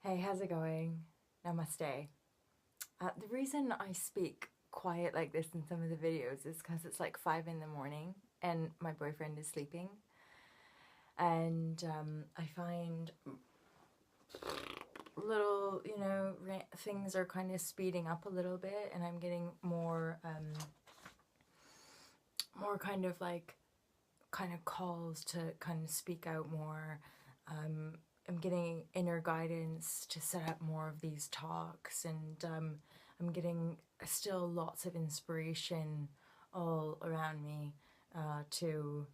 Hey, how's it going? Namaste. The reason I speak quiet like this in some of the videos is because it's like 5 in the morning and my boyfriend is sleeping. And I find little, things are kind of speeding up a little bit, and I'm getting more kind of calls to kind of speak out more. I'm getting inner guidance to set up more of these talks, and I'm getting still lots of inspiration all around me to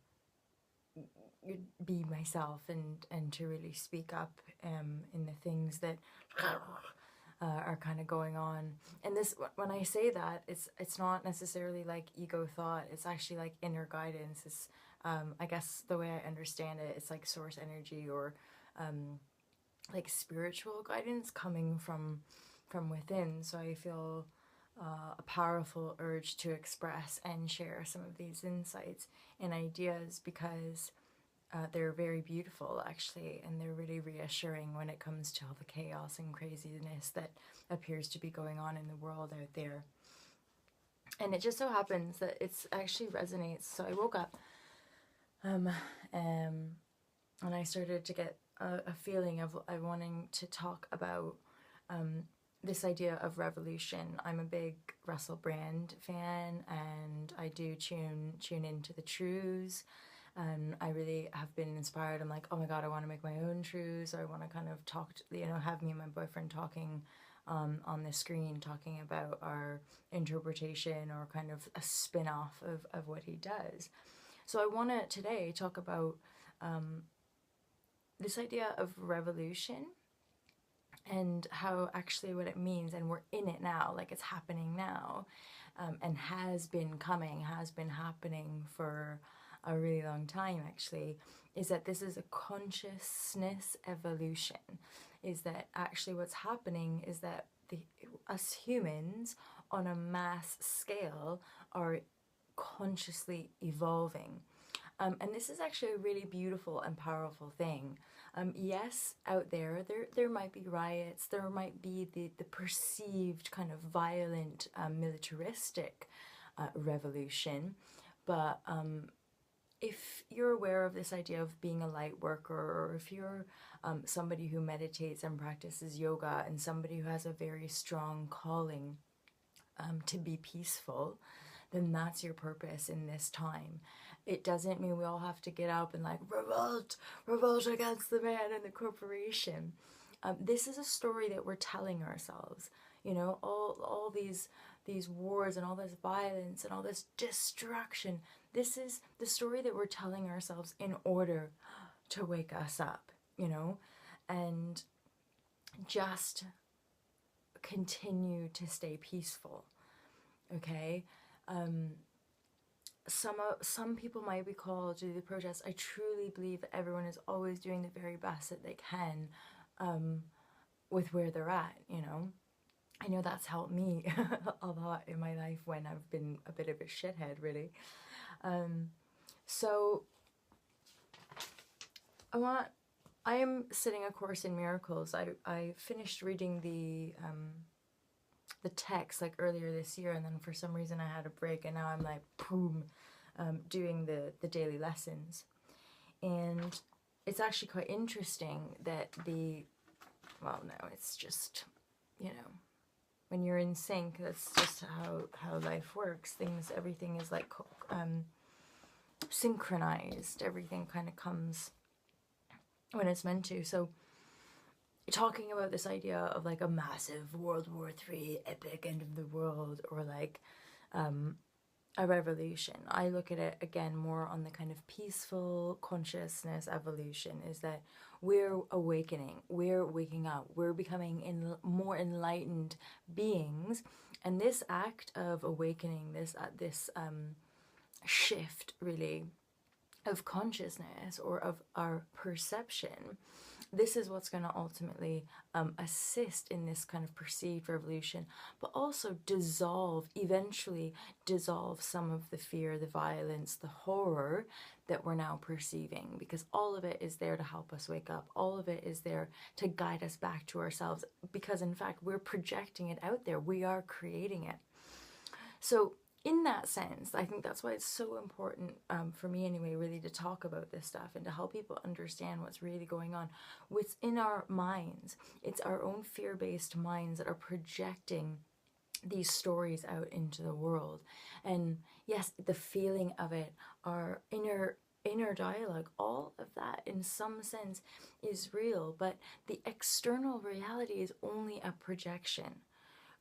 be myself and to really speak up in the things that are kind of going on. And this, when I say that, it's not necessarily like ego thought. It's actually like inner guidance. It's I guess the way I understand it, it's like source energy or like spiritual guidance coming from within. So I feel a powerful urge to express and share some of these insights and ideas because they're very beautiful, actually, and they're really reassuring when it comes to all the chaos and craziness that appears to be going on in the world out there. And it just so happens that it's actually resonates. So I woke up and I started to get a feeling of wanting to talk about this idea of revolution. I'm a big Russell Brand fan, and I do tune into the truths, and I really have been inspired. I'm like, oh my god, I want to make my own truths, or I want to kind of talk to, have me and my boyfriend talking on the screen, talking about our interpretation or kind of a spin-off of what he does. So I want to today talk about this idea of revolution and how actually what it means, and we're in it now, like it's happening now, and has been happening for a really long time, actually, is that this is a consciousness evolution. Is that actually what's happening is that us humans on a mass scale are consciously evolving. And this is actually a really beautiful and powerful thing. Yes, out there might be riots, there might be the perceived kind of violent, militaristic revolution, but if you're aware of this idea of being a light worker, or if you're somebody who meditates and practices yoga, and somebody who has a very strong calling to be peaceful, then that's your purpose in this time. It doesn't mean we all have to get up and like revolt against the man and the corporation. This is a story that we're telling ourselves. All these wars and all this violence and all this destruction. This is the story that we're telling ourselves in order to wake us up. And just continue to stay peaceful. Okay. Some people might be called to do the protest. I truly believe that everyone is always doing the very best that they can with where they're at. I know that's helped me a lot in my life when I've been a bit of a shithead, really. So I am sitting A Course in Miracles. I finished reading the text like earlier this year, and then for some reason I had a break, and now I'm like boom, doing the daily lessons. And it's actually quite interesting that it's just, when you're in sync, that's just how life works. Everything is like synchronized. Everything kind of comes when it's meant to. So talking about this idea of like a massive World War III epic end of the world, or like a revolution, I look at it again more on the kind of peaceful consciousness evolution. Is that we're awakening, we're waking up, we're becoming more enlightened beings, and this act of awakening, this shift, really of consciousness or of our perception, this is what's going to ultimately assist in this kind of perceived revolution, but also eventually dissolve some of the fear, the violence, the horror that we're now perceiving, because all of it is there to help us wake up. All of it is there to guide us back to ourselves, because in fact, we're projecting it out there. We are creating it. So in that sense, I think that's why it's so important, for me anyway, really to talk about this stuff and to help people understand what's really going on. What's in our minds, it's our own fear-based minds that are projecting these stories out into the world. And yes, the feeling of it, our inner dialogue, all of that in some sense is real, but the external reality is only a projection.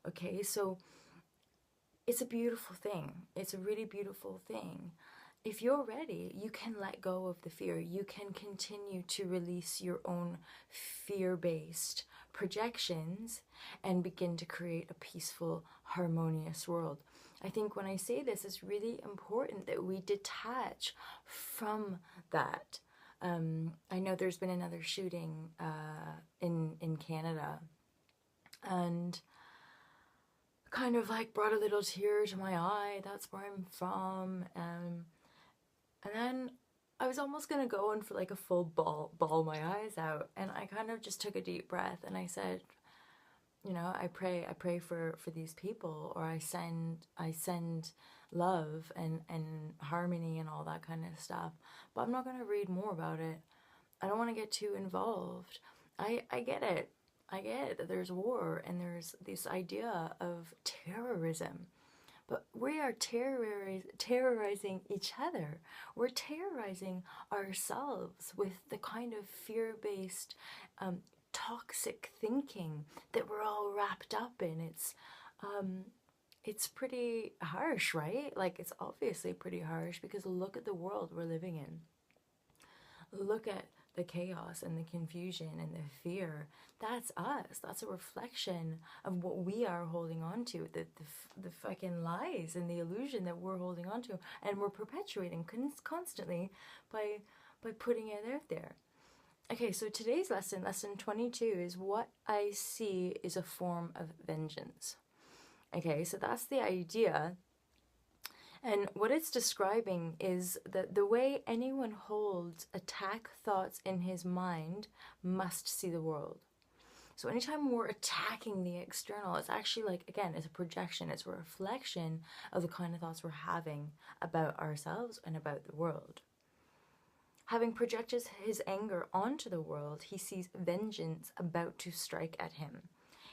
Okay, so it's a beautiful thing. It's a really beautiful thing. If you're ready, you can let go of the fear. You can continue to release your own fear-based projections and begin to create a peaceful, harmonious world. I think when I say this, it's really important that we detach from that. I know there's been another shooting in Canada, and kind of like brought a little tear to my eye. That's where I'm from. And then I was almost gonna go in for like a full bawl my eyes out, and I kind of just took a deep breath and I said, you know, I pray for these people, or I send love and harmony and all that kind of stuff, but I'm not gonna read more about it. I don't want to get too involved. I get it. I get that there's war and there's this idea of terrorism, but we are terrorizing each other. We're terrorizing ourselves with the kind of fear-based, toxic thinking that we're all wrapped up in. It's pretty harsh, right? Like, it's obviously pretty harsh, because look at the world we're living in. Look at the chaos and the confusion and the fear. That's us. That's a reflection of what we are holding on to, the fucking lies and the illusion that we're holding on to, and we're perpetuating constantly by putting it out there. Okay, so today's lesson 22, is what I see is a form of vengeance. Okay, so that's the idea. And what it's describing is that the way anyone holds attack thoughts in his mind must see the world. So anytime we're attacking the external, it's actually like, again, it's a projection. It's a reflection of the kind of thoughts we're having about ourselves and about the world. Having projected his anger onto the world, he sees vengeance about to strike at him.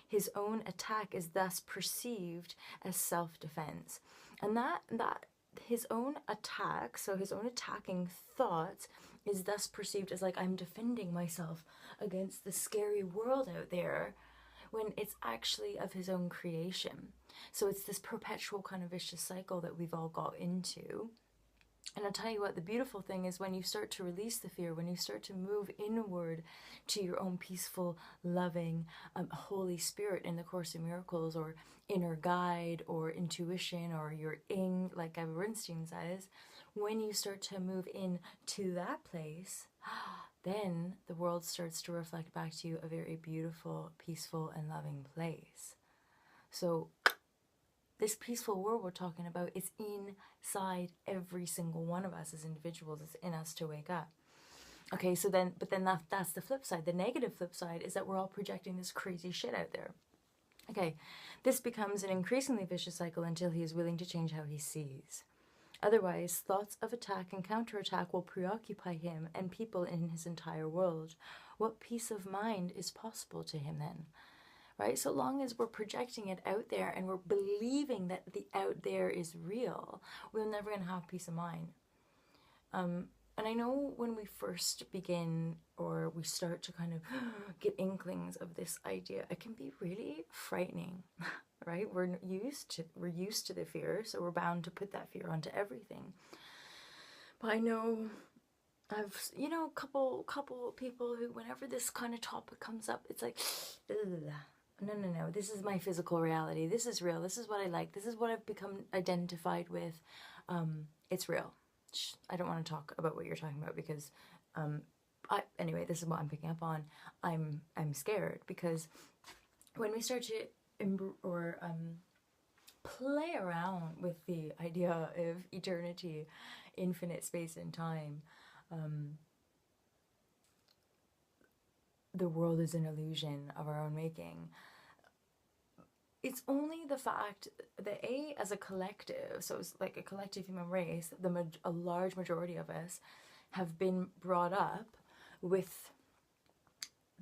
His own attack is thus perceived as self-defense. And that his own attack, so his own attacking thoughts, is thus perceived as like, I'm defending myself against the scary world out there, when it's actually of his own creation. So it's this perpetual kind of vicious cycle that we've all got into. And I'll tell you what, the beautiful thing is when you start to release the fear, when you start to move inward to your own peaceful, loving, Holy Spirit in the Course in Miracles, or inner guide, or intuition, or your ing, like Gabby Bernstein says, when you start to move in to that place, then the world starts to reflect back to you a very beautiful, peaceful, and loving place. So this peaceful world we're talking about is inside every single one of us as individuals. It's in us to wake up. Okay, so then, but then that's the flip side. The negative flip side is that we're all projecting this crazy shit out there. Okay, this becomes an increasingly vicious cycle until he is willing to change how he sees. Otherwise, thoughts of attack and counterattack will preoccupy him and people in his entire world. What peace of mind is possible to him then? Right? So long as we're projecting it out there and we're believing that the out there is real, we're never going to have peace of mind. And I know when we first begin, or we start to kind of get inklings of this idea, it can be really frightening, right? We're used to the fear, so we're bound to put that fear onto everything. But I know I've, you know, a couple people who, whenever this kind of topic comes up, it's like, ugh. No, this is my physical reality. This is real. This is what I like. This is what I've become identified with. It's real. I don't want to talk about what you're talking about because, anyway, this is what I'm picking up on. I'm scared because when we start to play around with the idea of eternity, infinite space and time, the world is an illusion of our own making. It's only the fact that as a collective, so it's like a collective human race, a large majority of us have been brought up with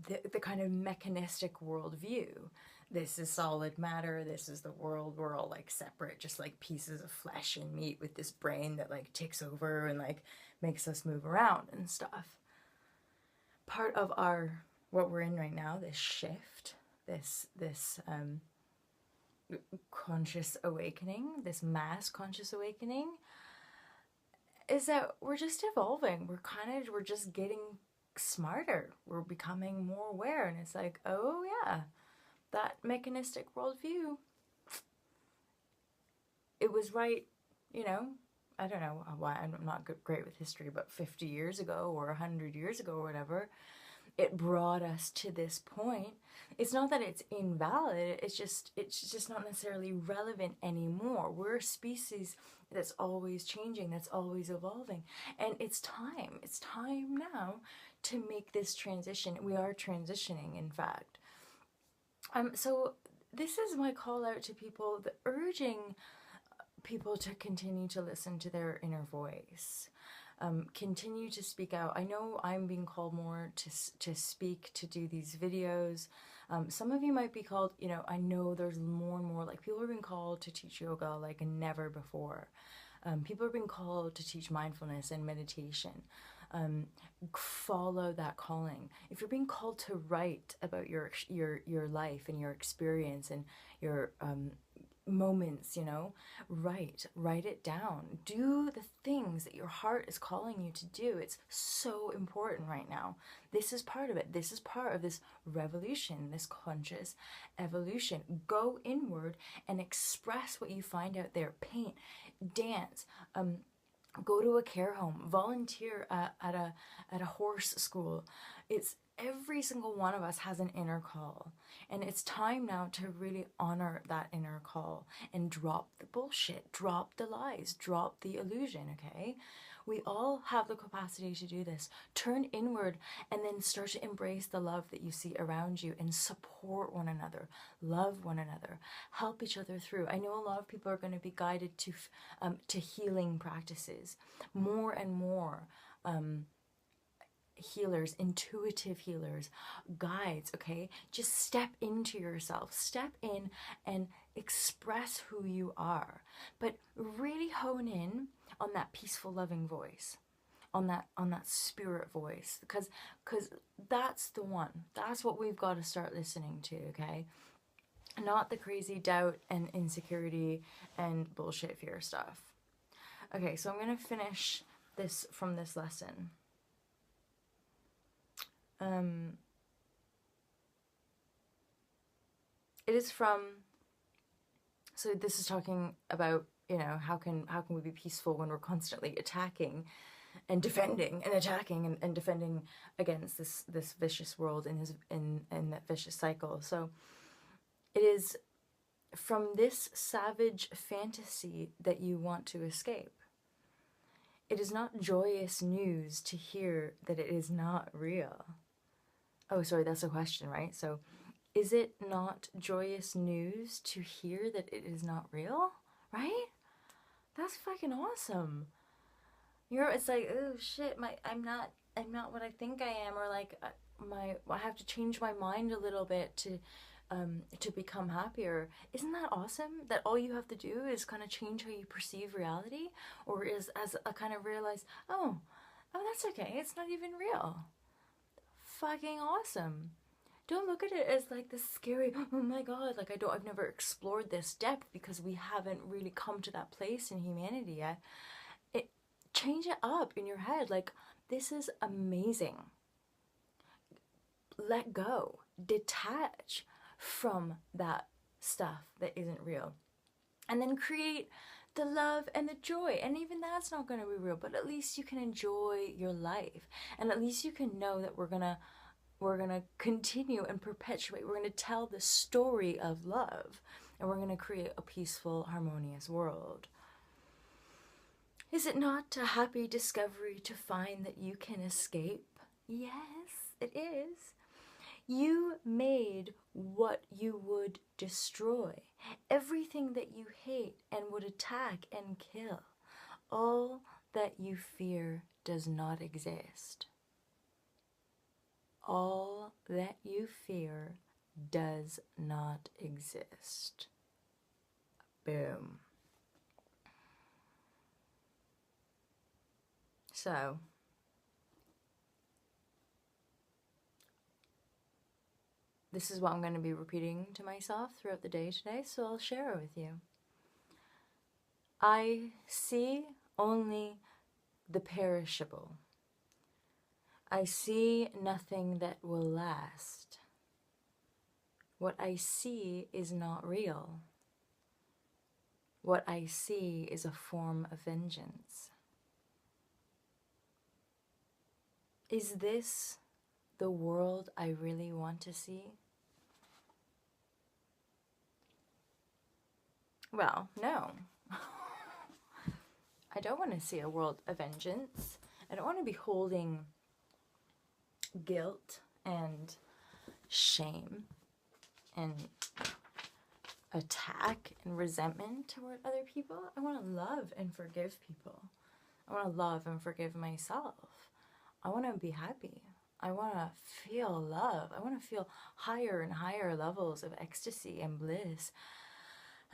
the kind of mechanistic worldview. This is solid matter, this is the world, we're all like separate, just like pieces of flesh and meat with this brain that like takes over and like makes us move around and stuff. Part of what we're in right now, this shift, this conscious awakening, this mass conscious awakening, is that we're just evolving. We're just getting smarter. We're becoming more aware, and it's like, oh yeah, that mechanistic worldview, it was right, you know, I don't know why, I'm not great with history, but 50 years ago or 100 years ago or whatever, it brought us to this point. It's not that it's invalid, it's just not necessarily relevant anymore. We're a species that's always changing, that's always evolving, and it's time now to make this transition. We are transitioning, in fact. So this is my call out to people, urging people to continue to listen to their inner voice. Continue to speak out. I know I'm being called more to speak, to do these videos. Some of you might be called, you know, I know there's more and more, like, people are being called to teach yoga like never before. People are being called to teach mindfulness and meditation. Follow that calling. If you're being called to write about your life and your experience and your moments, you know, write it down. Do the things that your heart is calling you to do. It's so important right now. This is part of it. This is part of this revolution, this conscious evolution. Go inward and express what you find out there. Paint, dance, go to a care home, volunteer at a horse school. It's every single one of us has an inner call, and it's time now to really honor that inner call and drop the bullshit, drop the lies, drop the illusion. Okay, we all have the capacity to do this. Turn inward and then start to embrace the love that you see around you and support one another, love one another, help each other through. I know a lot of people are going to be guided to healing practices, more and more. Healers, intuitive healers, guides. Okay, just step into yourself, step in and express who you are, but really hone in on that peaceful, loving voice, on that spirit voice, because that's the one. That's what we've got to start listening to. Okay, not the crazy doubt and insecurity and bullshit fear stuff. Okay, so I'm gonna finish this from this lesson. It is from, so this is talking about, you know, how can we be peaceful when we're constantly attacking and defending and attacking and defending against this vicious world in that vicious cycle. So it is from this savage fantasy that you want to escape. It is not joyous news to hear that it is not real. Oh, sorry, that's a question, right? So, is it not joyous news to hear that it is not real? Right? That's fucking awesome. It's like, oh shit, I'm not what I think I am, or like I have to change my mind a little bit to become happier. Isn't that awesome? That all you have to do is kind of change how you perceive reality, or is as a kind of realize, oh, that's okay. It's not even real. Fucking awesome. Don't look at it as like this scary, oh my god, like I've never explored this depth, because we haven't really come to that place in humanity yet. Change it up in your head, like, this is amazing. Let go, detach from that stuff that isn't real, and then create the love and the joy. And even that's not going to be real, but at least you can enjoy your life. And at least you can know that we're going to continue and perpetuate. We're going to tell the story of love, and we're going to create a peaceful, harmonious world. Is it not a happy discovery to find that you can escape? Yes, it is. You made what you would destroy, everything that you hate and would attack and kill. All that you fear does not exist. All that you fear does not exist. Boom. So, this is what I'm going to be repeating to myself throughout the day today, so I'll share it with you. I see only the perishable. I see nothing that will last. What I see is not real. What I see is a form of vengeance. Is this the world I really want to see? Well, no. I don't want to see a world of vengeance. I don't want to be holding guilt and shame and attack and resentment toward other people. I want to love and forgive people. I want to love and forgive myself. I want to be happy. I want to feel love. I want to feel higher and higher levels of ecstasy and bliss.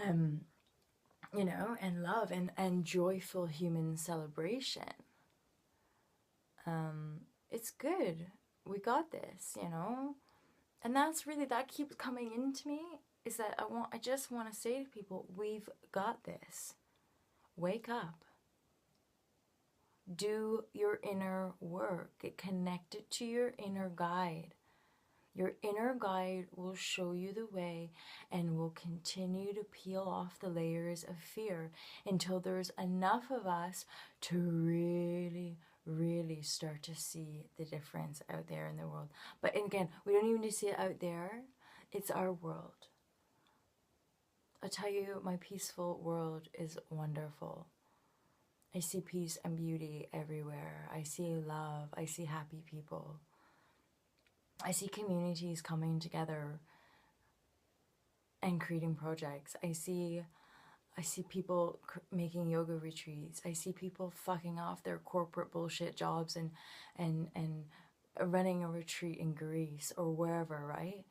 You know, and love and joyful human celebration. It's good. We got this, you know? And that's really, that keeps coming into me, is that I just want to say to people, we've got this. Wake up. Do your inner work. Get connected to your inner guide. Your inner guide will show you the way and will continue to peel off the layers of fear until there's enough of us to really start to see the difference out there in the world. But again, we don't even need to see it out there. It's our world. I tell you, my peaceful world is wonderful. I see peace and beauty everywhere. I see love. I see happy people. I see communities coming together and creating projects. I see people making yoga retreats. I see people fucking off their corporate bullshit jobs and running a retreat in Greece or wherever, right?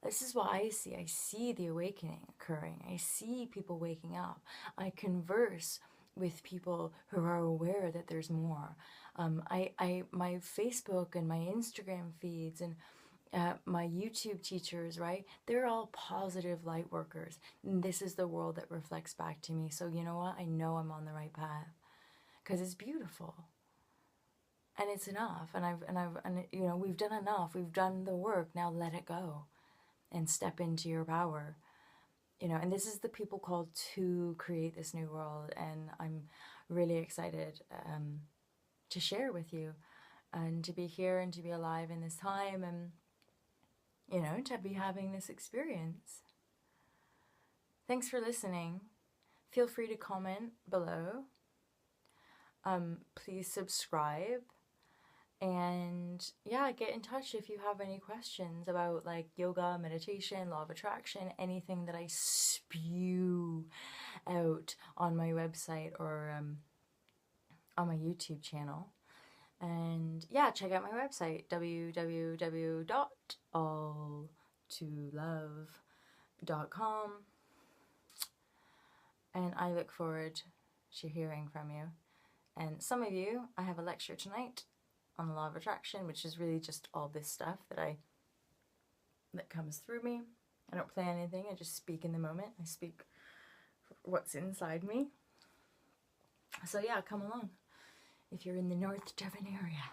This is what I see. I see the awakening occurring. I see people waking up. I converse with people who are aware that there's more. My Facebook and my Instagram feeds and my YouTube teachers, right? They're all positive light workers. And this is the world that reflects back to me. So you know what? I know I'm on the right path because it's beautiful. And it's enough. And you know, we've done enough. We've done the work. Now let it go and step into your power. You know, and this is the people called to create this new world. And I'm really excited to share with you and to be here and to be alive in this time and, you know, to be having this experience. Thanks for listening. Feel free to comment below. Please subscribe. And yeah, get in touch if you have any questions about like yoga, meditation, law of attraction, anything that I spew out on my website or on my YouTube channel. And yeah, check out my website, www.alltolove.com. And I look forward to hearing from you. And some of you, I have a lecture tonight on the law of attraction, which is really just all this stuff that comes through me. I don't plan anything, I just speak in the moment. I speak what's inside me. So yeah, come along. If you're in the North Devon area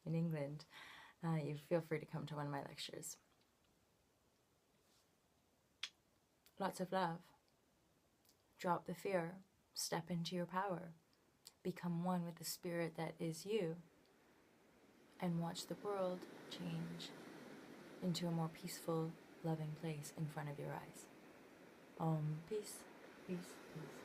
in England, you feel free to come to one of my lectures. Lots of love. Drop the fear. step into your power. Become one with the spirit that is you. And watch the world change into a more peaceful, loving place in front of your eyes. Peace, peace, peace.